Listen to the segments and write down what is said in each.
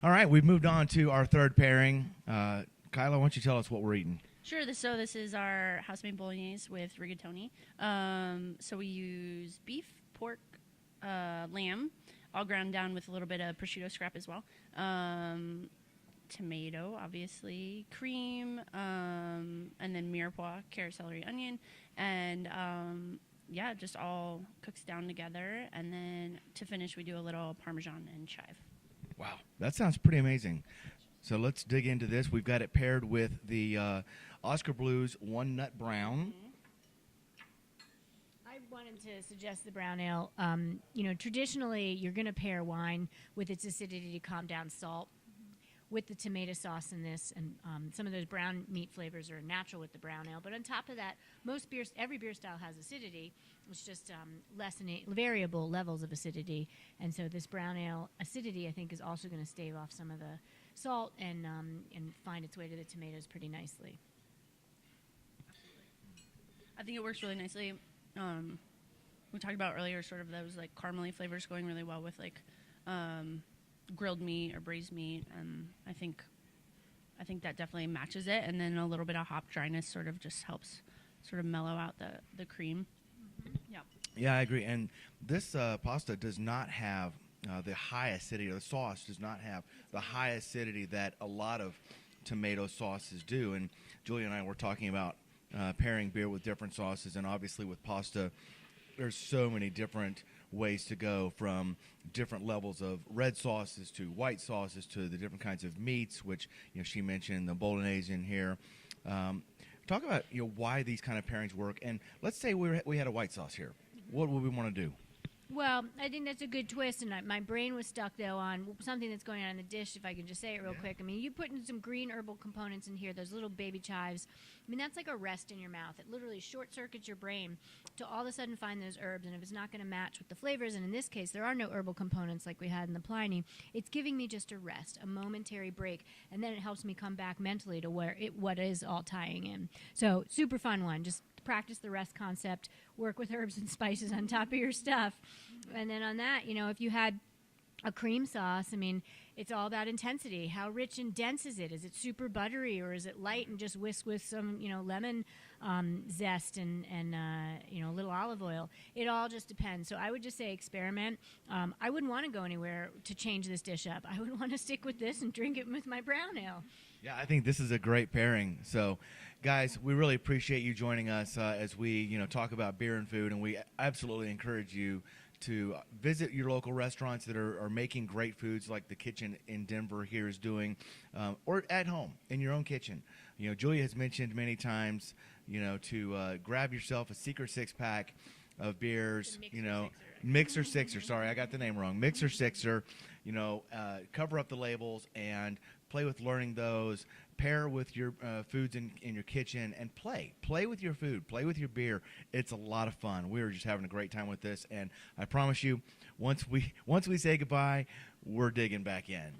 All right, we've moved on to our third pairing. Kyla, why don't you tell us what we're eating? Sure. So this is our house-made bolognese with rigatoni. So we use beef, pork, lamb, all ground down with a little bit of prosciutto scrap as well. Tomato, obviously, cream, and then mirepoix, carrot, celery, onion, and just all cooks down together. And then to finish, we do a little Parmesan and chive. Wow, that sounds pretty amazing. So let's dig into this. We've got it paired with the Oscar Blues One Nut Brown. I wanted to suggest the brown ale. Traditionally, you're going to pair wine with its acidity to calm down salt with the tomato sauce in this, and some of those brown meat flavors are natural with the brown ale. But on top of that, every beer style has acidity. It's just variable levels of acidity. And so this brown ale acidity, I think, is also going to stave off some of the salt and find its way to the tomatoes pretty nicely. I think it works really nicely. We talked about earlier sort of those like caramely flavors going really well with like grilled meat or braised meat. I think that definitely matches it. And then a little bit of hop dryness sort of just helps sort of mellow out the cream. Mm-hmm. Yeah. Yeah, I agree. And this pasta does not have the high acidity, or the sauce does not have the high acidity that a lot of tomato sauces do. And Julia and I were talking about pairing beer with different sauces, and obviously with pasta, there's so many different ways to go, from different levels of red sauces to white sauces to the different kinds of meats, which she mentioned the Bolognese in here. Talk about why these kind of pairings work, and let's say we had a white sauce here. What would we want to do? Well, I think that's a good twist, and my brain was stuck, though, on something that's going on in the dish, if I can just say it real quick. I mean, you put in some green herbal components in here, those little baby chives. I mean, that's like a rest in your mouth. It literally short-circuits your brain to all of a sudden find those herbs, and if it's not going to match with the flavors, and in this case, there are no herbal components like we had in the Pliny, it's giving me just a rest, a momentary break, and then it helps me come back mentally to what is all tying in. So, super fun one. Just practice the rest concept, work with herbs and spices on top of your stuff. And then on that, if you had a cream sauce, I mean, it's all about intensity. How rich and dense is it? Is it super buttery, or is it light and just whisk with some, lemon zest and a little olive oil? It all just depends. So I would just say experiment. I wouldn't want to go anywhere to change this dish up. I would want to stick with this and drink it with my brown ale. Yeah, I think this is a great pairing. So, guys, we really appreciate you joining us as we, talk about beer and food, and we absolutely encourage you to visit your local restaurants that are making great foods like the kitchen in Denver here is doing, or at home in your own kitchen. Julia has mentioned many times, to grab yourself a secret six-pack of beers, Mixer Sixer. Sorry, I got the name wrong. Mixer Sixer, cover up the labels and play with learning those. Pair with your foods in your kitchen and play with your food, play with your beer. It's a lot of fun. We were just having a great time with this, and I promise you, once we say goodbye, we're digging back in.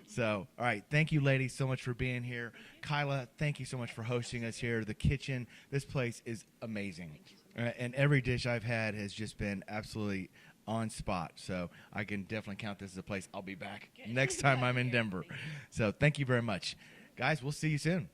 So, all right, thank you, ladies, so much for being here. Kyla, thank you so much for hosting us here. The kitchen, this place is amazing, and every dish I've had has just been absolutely on spot. So I can definitely count this as a place I'll be back next time I'm in Denver. So thank you very much. Guys, we'll see you soon.